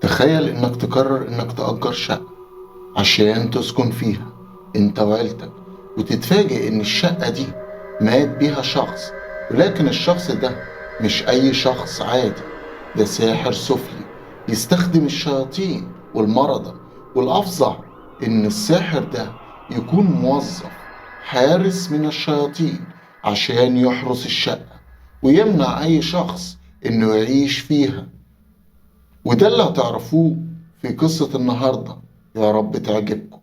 تخيل إنك تقرر إنك تأجر شقة عشان تسكن فيها أنت وعيلتك، وتتفاجئ إن الشقة دي مات بيها شخص، ولكن الشخص ده مش أي شخص عادي، ده ساحر سفلي يستخدم الشياطين والمرضى. والأفظع إن الساحر ده يكون موظف حارس من الشياطين عشان يحرس الشقة ويمنع أي شخص إنه يعيش فيها. وده اللي هتعرفوه في قصة النهاردة، يا رب تعجبكم.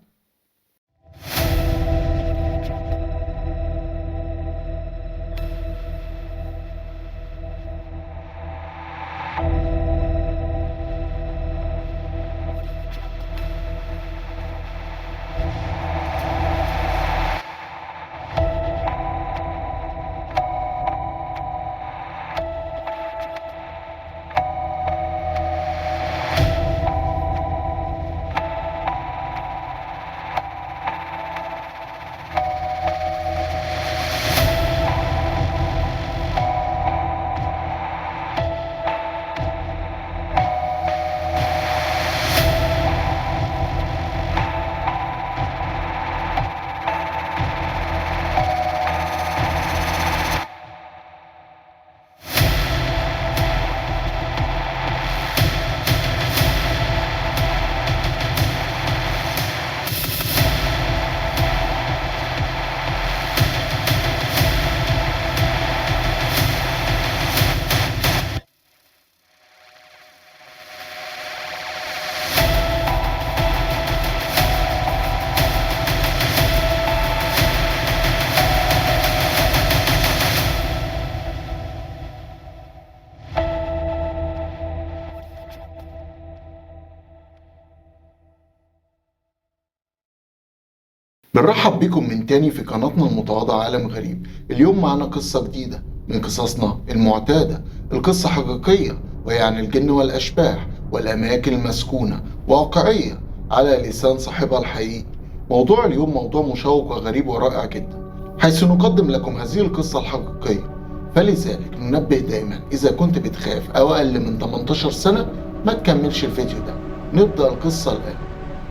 بنرحب بكم من تاني في قناتنا المتواضعة عالم غريب. اليوم معنا قصة جديدة من قصصنا المعتادة، القصة حقيقية وهي عن الجن والأشباح والأماكن المسكونة، واقعية على لسان صاحبها الحقيقي. موضوع اليوم موضوع مشوق وغريب ورائع جدا، حيث نقدم لكم هذه القصة الحقيقية. فلذلك ننبه دائما، إذا كنت بتخاف أو أقل من 18 سنة ما تكملش الفيديو ده. نبدأ القصة الآن.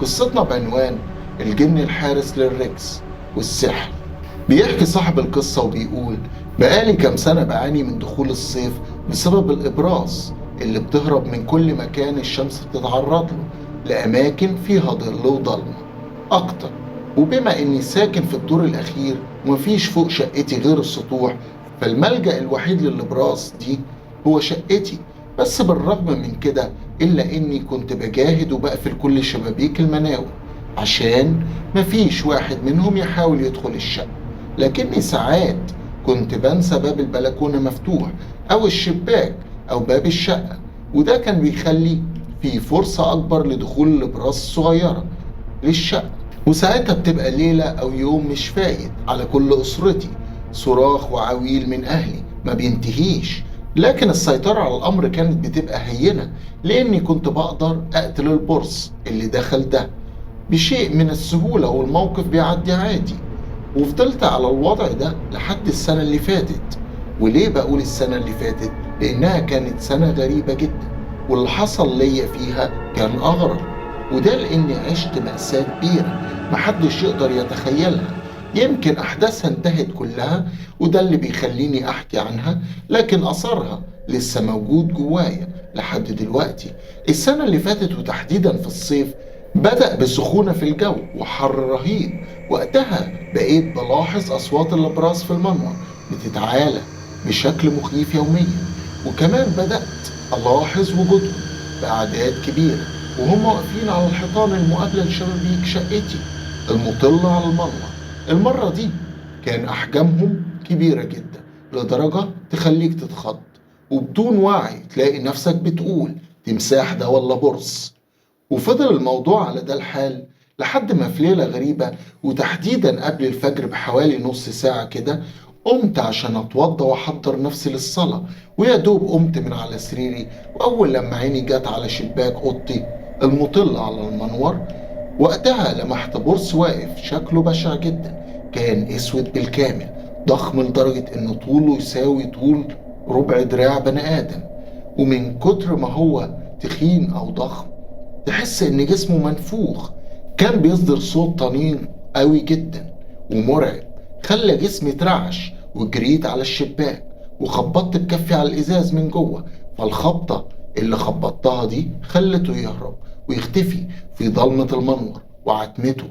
قصتنا بعنوان الجن الحارس للركس والسحر. بيحكي صاحب القصة وبيقول: بقالي كام سنة بعاني من دخول الصيف بسبب الإبراص اللي بتهرب من كل مكان الشمس بتتعرض له لأماكن فيها ظل وضلمة أكتر. وبما إني ساكن في الدور الأخير ومفيش فوق شقتي غير السطوح، فالملجأ الوحيد للإبراص دي هو شقتي. بس بالرغم من كده إلا إني كنت بجاهد وبقفل كل شبابيك المناور عشان مفيش واحد منهم يحاول يدخل الشقة. لكني ساعات كنت بنسى باب البلكونة مفتوح أو الشباك أو باب الشقة، وده كان بيخلي في فرصة أكبر لدخول الأبراج الصغيرة للشقة. وساعتها بتبقى ليلة أو يوم مش فايت على كل أسرتي، صراخ وعويل من أهلي ما بينتهيش. لكن السيطرة على الأمر كانت بتبقى هينة، لأني كنت بقدر أقتل البرص اللي دخل ده بشيء من السهولة، والموقف بيعدي عادي. وفضلت على الوضع ده لحد السنة اللي فاتت. وليه بقول السنة اللي فاتت؟ لأنها كانت سنة غريبة جدا، واللي حصل ليا فيها كان أغرب. وده لأني عشت مأساة كبيرة محدش يقدر يتخيلها. يمكن أحداثها انتهت كلها، وده اللي بيخليني أحكي عنها، لكن أثرها لسه موجود جوايا لحد دلوقتي. السنة اللي فاتت وتحديدا في الصيف بدأ بسخونة في الجو وحر رهيب. وقتها بقيت بلاحظ أصوات الأبراج في المنور بتتعالى بشكل مخيف يوميا، وكمان بدأت ألاحظ وجودهم بأعداد كبيرة وهم واقفين على الحيطان المقابلة لشبابيك شقتي المطلة على المنور. المرة دي كان أحجامهم كبيرة جدا لدرجة تخليك تتخض، وبدون وعي تلاقي نفسك بتقول تمساح ده ولا برص. وفضل الموضوع على ده الحال لحد ما في ليلة غريبة، وتحديدا قبل الفجر بحوالي نص ساعة كده، قمت عشان اتوضى واحضر نفسي للصلاة. ويا دوب قمت من على سريري، واول لما عيني جت على شباك اوضتي المطل على المنور، وقتها لمحت برص واقف شكله بشع جدا. كان اسود بالكامل، ضخم لدرجة ان طوله يساوي طول ربع دراع بني ادم. ومن كتر ما هو تخين او ضخم تحس إن جسمه منفوخ. كان بيصدر صوت طنين قوي جدا ومرعب، خلى جسمي اترعش وجريت على الشباك وخبطت بكفي على الإزاز من جوه. فالخبطة اللي خبطتها دي خلته يهرب ويختفي في ضلمة المنور وعتمته.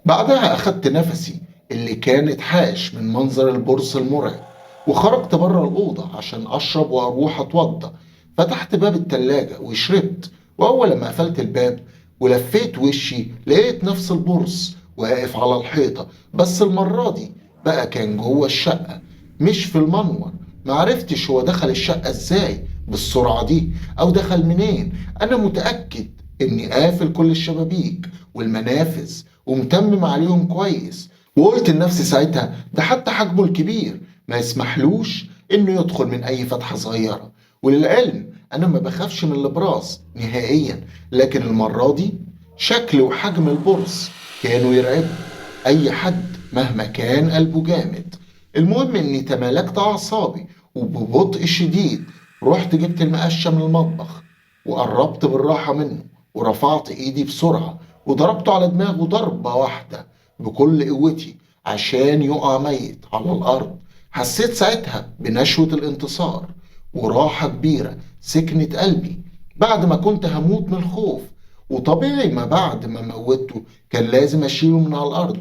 بعدها أخدت نفسي اللي كان اتحاش من منظر البرص المرعب، وخرجت بره الأوضة عشان أشرب وأروح أتوضى. فتحت باب التلاجة وشربت، وأول ما قفلت الباب ولفيت وشي لقيت نفس البرص واقف على الحيطة، بس المرة دي بقى كان جوه الشقة مش في المنور. معرفتش هو دخل الشقة ازاي بالسرعة دي أو دخل منين. أنا متأكد إني قافل كل الشبابيك والمنافذ ومتمم عليهم كويس، وقلت لنفسي ساعتها ده حتى حجمه الكبير ما يسمحلوش إنه يدخل من أي فتحة صغيرة. وللعلم أنا ما بخافش من البراس نهائيا، لكن المرة دي شكل وحجم البرص كانوا يرعبوا أي حد مهما كان قلبه جامد. المهم إني تمالكت أعصابي وببطء شديد رحت جبت المقشة من المطبخ وقربت بالراحة منه ورفعت إيدي بسرعة وضربته على دماغه ضربة واحدة بكل قوتي عشان يقع ميت على الأرض. حسيت ساعتها بنشوة الانتصار وراحة كبيرة سكنت قلبي بعد ما كنت هموت من الخوف. وطبيعي ما بعد ما موته كان لازم أشيله من على الأرض،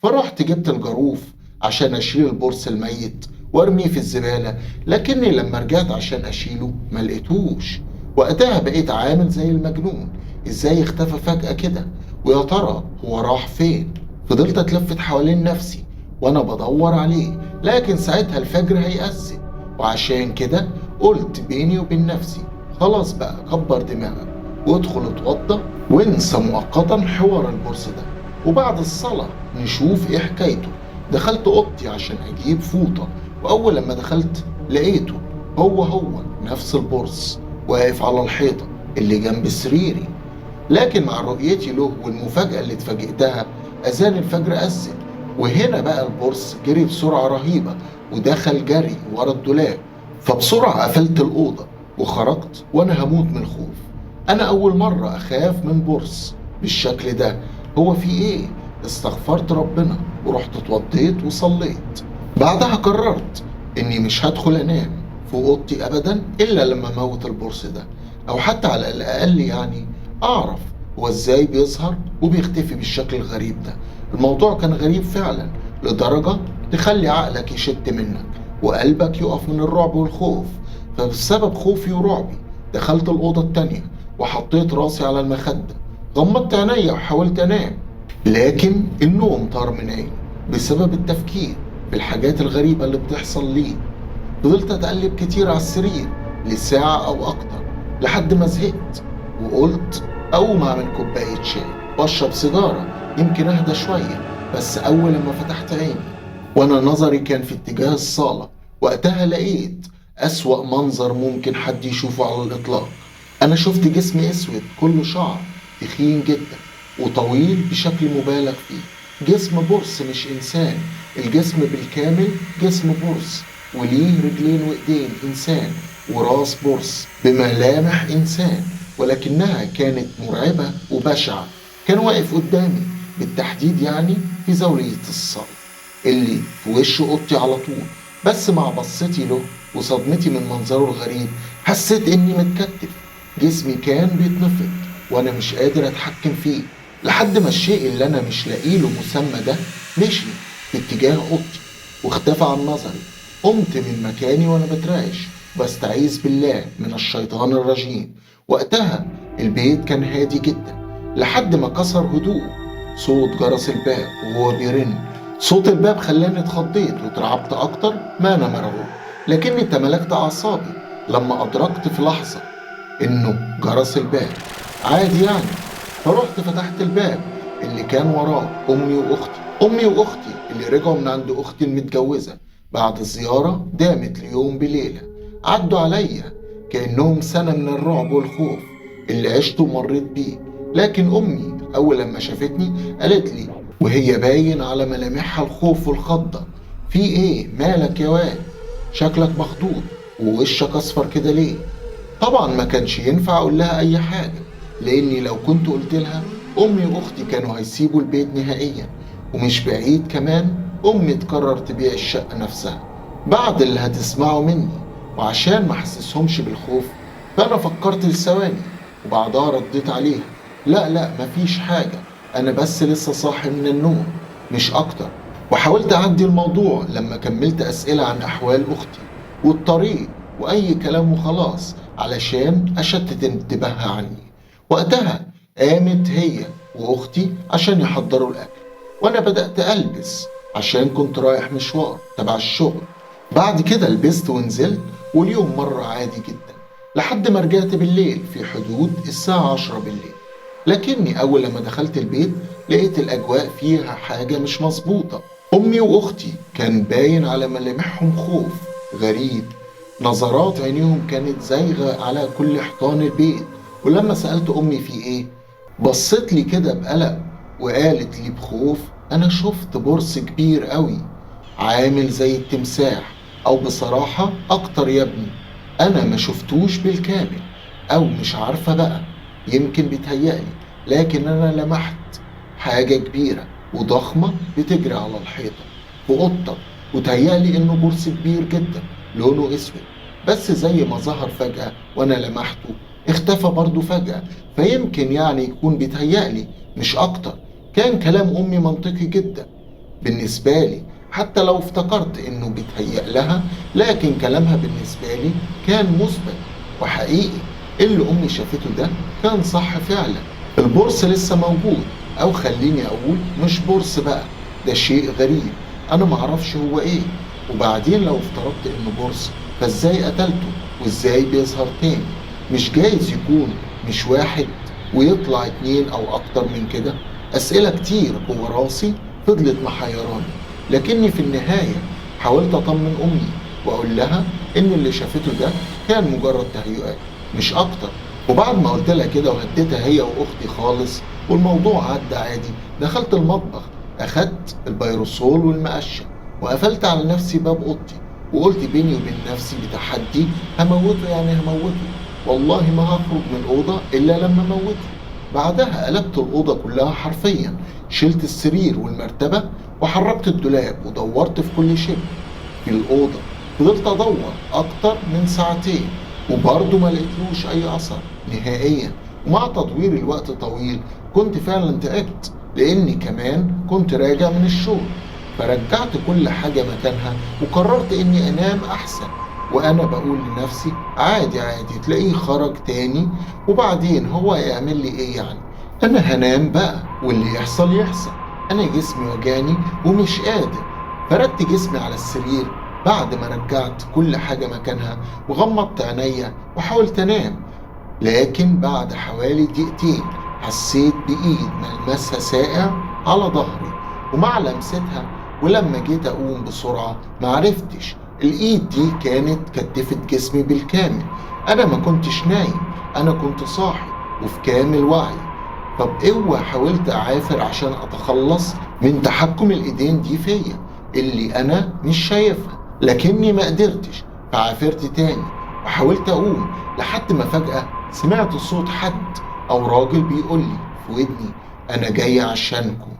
فرحت جبت الجاروف عشان أشيل البرص الميت وارميه في الزبالة. لكني لما رجعت عشان أشيله ما لقيتوش. وقتها بقيت عامل زي المجنون، ازاي اختفى فجأة كده ويا ترى هو راح فين. فضلت اتلفت حوالين نفسي وانا بدور عليه، لكن ساعتها الفجر هيأذن، وعشان كده قلت بيني وبين نفسي خلاص بقى كبر دماغك وادخل اتوضى وانسى مؤقتا حوار البرص ده، وبعد الصلاة نشوف ايه حكايته. دخلت اوضتي عشان اجيب فوطة، واول لما دخلت لقيته هو نفس البرص واقف على الحيطة اللي جنب سريري. لكن مع رؤيتي له والمفاجأة اللي اتفاجئتها أذان الفجر أذن، وهنا بقى البرص جري بسرعة رهيبة ودخل جري ورا الدولاب. فبسرعة قفلت الأوضة وخرجت وأنا هموت من الخوف. أنا أول مرة أخاف من برص بالشكل ده. هو في إيه؟ استغفرت ربنا ورحت اتوضيت وصليت. بعدها قررت إني مش هدخل أنام في أوضتي أبدا إلا لما أموت البرص ده، أو حتى على الأقل يعني أعرف هو إزاي بيظهر وبيختفي بالشكل الغريب ده. الموضوع كان غريب فعلا لدرجة تخلي عقلك يشت منك وقلبك يقف من الرعب والخوف. فبسبب خوفي ورعبي دخلت الأوضة التانية وحطيت راسي على المخدة، غمضت عينيا وحاولت أنام، لكن النوم طار من عيني بسبب التفكير بالحاجات الغريبة اللي بتحصل لي. فضلت أتقلب كتير على السرير لساعة أو أكتر لحد ما زهقت وقلت أقوم أعمل كوباية شاي وأشرب سيجارة يمكن أهدى شوية. بس أول ما فتحت عيني وأنا نظري كان في اتجاه الصالة، وقتها لقيت أسوأ منظر ممكن حد يشوفه على الإطلاق. أنا شفت جسم أسود كله شعر تخين جدا وطويل بشكل مبالغ فيه، جسم برص مش إنسان. الجسم بالكامل جسم برص وليه رجلين وإيدين إنسان وراس برص بملامح إنسان، ولكنها كانت مرعبة وبشعة. كان واقف قدامي بالتحديد يعني في زاوية الصالة اللي في وش أوضتي على طول. بس مع بصتي له وصدمتي من منظره الغريب حسيت إني متكتف، جسمي كان بيتنفض وأنا مش قادر أتحكم فيه، لحد ما الشيء اللي أنا مش لاقيله مسمى ده مشي في اتجاه أوضتي واختفى عن نظري. قمت من مكاني وأنا بترعش بستعيذ بالله من الشيطان الرجيم. وقتها البيت كان هادي جدا لحد ما كسر هدوءه صوت جرس الباب وهو بيرن. صوت الباب خلاني اتخضيت واترعبت أكتر ما أنا مرعوب، لكني تملكت أعصابي لما أدركت في لحظة إنه جرس الباب عادي يعني. فرحت فتحت الباب اللي كان وراه أمي وأختي اللي رجعوا من عند أختي المتجوزة بعد زيارة دامت ليوم بليلة. عدوا عليا كأنهم سنة من الرعب والخوف اللي عشت ومريت بيه. لكن أمي أول لما شافتني قالت لي وهي باين على ملامحها الخوف والخضة، في إيه مالك يا واد؟ شكلك مخضوض ووشك أصفر كده ليه؟ طبعا ما كانش ينفع أقول لها أي حاجة، لاني لو كنت قلت لها امي واختي كانوا هيسيبوا البيت نهائيا، ومش بعيد كمان امي تقرر تبيع الشقة نفسها بعد اللي هتسمعه مني. وعشان ما احسسهمش بالخوف فانا فكرت لثواني، وبعدها رديت عليها لا لا مفيش حاجة، انا بس لسه صاحي من النوم مش اكتر. وحاولت اعدي الموضوع لما كملت اسئلة عن احوال اختي والطريق واي كلام وخلاص علشان اشتت انتباهها عني. وقتها قامت هي واختي عشان يحضروا الاكل، وانا بدأت البس عشان كنت رايح مشوار تبع الشغل. بعد كده لبست ونزلت، واليوم مر عادي جدا لحد ما رجعت بالليل في حدود الساعة 10 بالليل. لكني أول لما دخلت البيت لقيت الأجواء فيها حاجة مش مظبوطة. أمي وأختي كان باين على ملامحهم خوف غريب، نظرات عينيهم كانت زايغة على كل حيطان البيت. ولما سألت أمي في إيه بصت لي كده بقلق وقالت لي بخوف أنا شفت برص كبير قوي عامل زي التمساح، أو بصراحة أكتر يا ابني أنا ما شفتوش بالكامل، أو مش عارفة بقى يمكن بيتهيألي، لكن أنا لمحت حاجة كبيرة وضخمة بتجري على الحيطة في أوضتك، وتهيألي إنه برص كبير جدا لونه أسود، بس زي ما ظهر فجأة وأنا لمحته اختفى برضه فجأة. فيمكن يعني يكون بيتهيألي مش أكتر. كان كلام أمي منطقي جدا بالنسبة لي حتى لو افتكرت إنه بيتهيأ لها، لكن كلامها بالنسبة لي كان مثبت وحقيقي. اللي أمي شافته ده كان صح فعلا، البورس لسه موجود، أو خليني أقول مش بورس بقى، ده شيء غريب أنا معرفش هو إيه. وبعدين لو افترضت إنه بورس فإزاي قتلته وإزاي بيظهر تاني؟ مش جايز يكون مش واحد ويطلع اتنين أو أكتر من كده؟ أسئلة كتير جوه راسي فضلت محيراني، لكني في النهاية حاولت أطمن أمي وأقول لها إن اللي شافته ده كان مجرد تهيؤات مش أكتر. وبعد ما قلت لها كده وهديتها هي وأختي خالص والموضوع عدى عادي، دخلت المطبخ أخدت البيروسول والمقشة وقفلت على نفسي باب أوضتي، وقلت بيني وبين نفسي بتحدي هموته يعني هموته، والله ما هخرج من الأوضة إلا لما موته. بعدها قلبت الأوضة كلها حرفيا، شلت السرير والمرتبة وحركت الدولاب ودورت في كل شيء في الأوضة. فضلت أدور أكتر من ساعتين وبرضه ما لقيتلوش أي أثر نهائيا. ومع تطوير الوقت طويل كنت فعلا تعبت لأني كمان كنت راجع من الشغل، فرجعت كل حاجة مكانها وقررت إني أنام أحسن. وأنا بقول لنفسي عادي عادي تلاقيه خرج تاني، وبعدين هو هيعمل لي إيه يعني؟ أنا هنام بقى واللي يحصل يحصل، أنا جسمي وجاني ومش قادر. فردت جسمي على السرير بعد ما رجعت كل حاجة مكانها وغمضت عينيا وحاولت أنام. لكن بعد حوالي دقيقتين حسيت بإيد ملمسها ساقع على ظهري، ومع لمستها ولما جيت أقوم بسرعة معرفتش الإيد دي كانت كتفت جسمي بالكامل. أنا ما كنتش نايم، أنا كنت صاحي وفي كامل وعي. طب اوعى حاولت أعافر عشان أتخلص من تحكم الإيدين دي فيا اللي أنا مش شايفها، لكني ما قدرتش، فعافرت تاني وحاولت أقوم لحد ما فجأة سمعت صوت حد أو راجل بيقولي في ودني أنا جاي عشانكم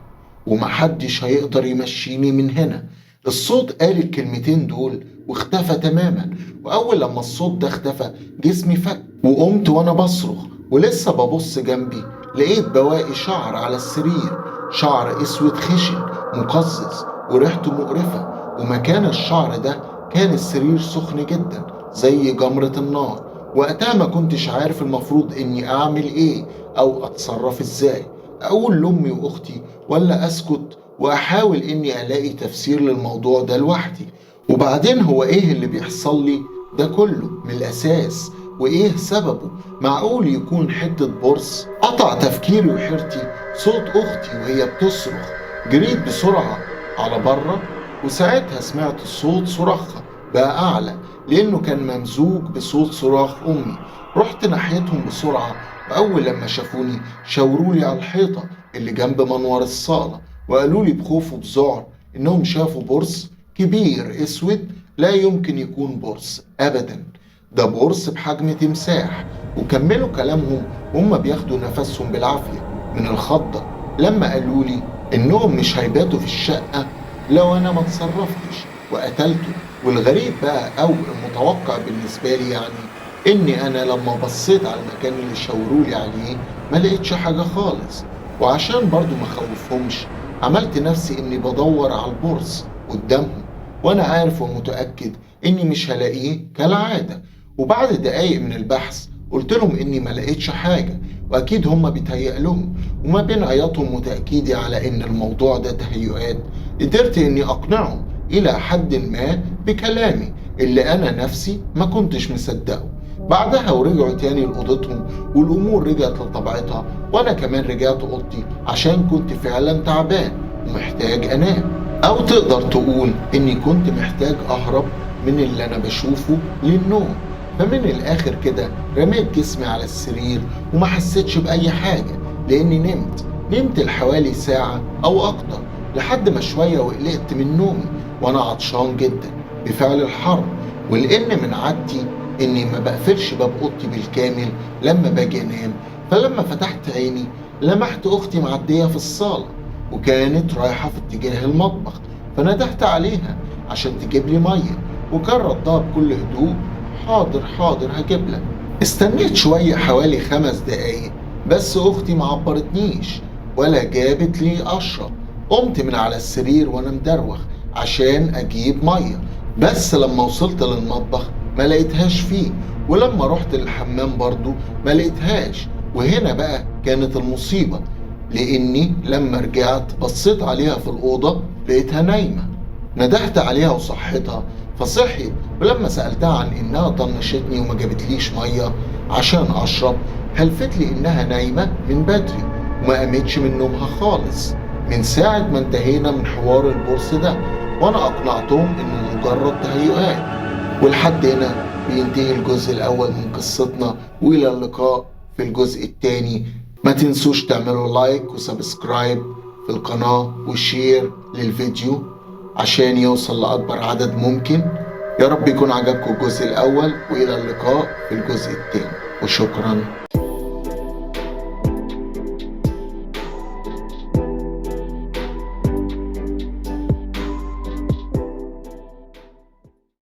ومحدش هيقدر يمشيني من هنا. الصوت قال الكلمتين دول واختفى تماما، وأول لما الصوت ده اختفى جسمي فك وقمت وأنا بصرخ ولسه ببص جنبي لقيت بواقي شعر على السرير، شعر اسود خشن مقزز وريحته مقرفة. ومكان الشعر ده كان السرير سخن جدا زي جمرة النار. وقتها ما كنتش عارف المفروض اني اعمل ايه او اتصرف ازاي، اقول لامي واختي ولا اسكت واحاول اني الاقي تفسير للموضوع ده لوحدي. وبعدين هو ايه اللي بيحصل لي ده كله من الاساس وايه سببه؟ معقول يكون حتة برص؟ قطع تفكيري وحيرتي صوت اختي وهي بتصرخ. جريت بسرعة على بره، وساعتها سمعت صوت صراخها بقى اعلى لانه كان ممزوج بصوت صراخ امي. رحت ناحيتهم بسرعة، واول لما شافوني شاورولي على الحيطة اللي جنب منور الصالة وقالولي بخوف وبذعر انهم شافوا برص كبير اسود لا يمكن يكون برص ابدا، ده برص بحجم تمساح. وكملوا كلامهم وهم بياخدوا نفسهم بالعافية من الخضة لما قالوا لي إنهم مش هيباتوا في الشقة لو أنا ما اتصرفتش وقتلته. والغريب بقى أو المتوقع بالنسبة لي يعني إني أنا لما بصيت على المكان اللي شاورولي عليه ما لقيتش حاجة خالص. وعشان برضو ما خوفهمش عملت نفسي إني بدور على البورصة قدامهم، وأنا عارف ومتأكد إني مش هلاقيه كالعادة. وبعد دقايق من البحث قلت لهم إني ما لقيتش حاجة، وأكيد هما بيتهيأ لهم. وما بين عياطهم وتأكيدي على إن الموضوع ده تهيؤات قدرت إني أقنعهم إلى حد ما بكلامي اللي أنا نفسي ما كنتش مصدقه. بعدها ورجعوا تاني لأوضتهم والأمور رجعت لطبيعتها، وأنا كمان رجعت أوضتي عشان كنت فعلا تعبان ومحتاج أنام، أو تقدر تقول إني كنت محتاج أهرب من اللي أنا بشوفه للنوم. فمن الآخر كده رميت جسمي على السرير وما حسيتش بأي حاجة، لأني نمت لحوالي ساعة أو أكتر لحد ما شوية وقلقت من نومي وأنا عطشان جدا بفعل الحر. ولأن من عادتي إني ما بقفلش باب أوضتي بالكامل لما باجي أنام، فلما فتحت عيني لمحت أختي معدية في الصالة وكانت رايحة في اتجاه المطبخ، فندهت عليها عشان تجيب لي مية، وكان ردها بكل هدوء حاضر حاضر هجيب لك. استنيت شوية حوالي 5 دقايق بس أختي معبرتنيش ولا جابت لي أشرب. قمت من على السرير وأنا مدروخ عشان أجيب مية، بس لما وصلت للمطبخ ما لقيتهاش فيه، ولما رحت للحمام برضو ما لقيتهاش. وهنا بقى كانت المصيبة، لأني لما رجعت بصيت عليها في الأوضة لقيتها نايمة. ندهت عليها وصحتها فصحيت، ولما سألتها عن إنها طنشتني وما جابتليش مية عشان أشرب هلفت لي إنها نايمة من بدري وما قامتش من نومها خالص من ساعة ما انتهينا من حوار البورس ده، وأنا أقنعتهم إنه مجرد تهيؤات. ولحد هنا بينتهي الجزء الأول من قصتنا، وإلى اللقاء في الجزء الثاني. ما تنسوش تعملوا لايك وسبسكرايب في القناة وشير للفيديو عشان يوصل لأكبر عدد ممكن. يا رب يكون عجبكم الجزء الأول، وإلى اللقاء في الجزء الثاني، وشكرا.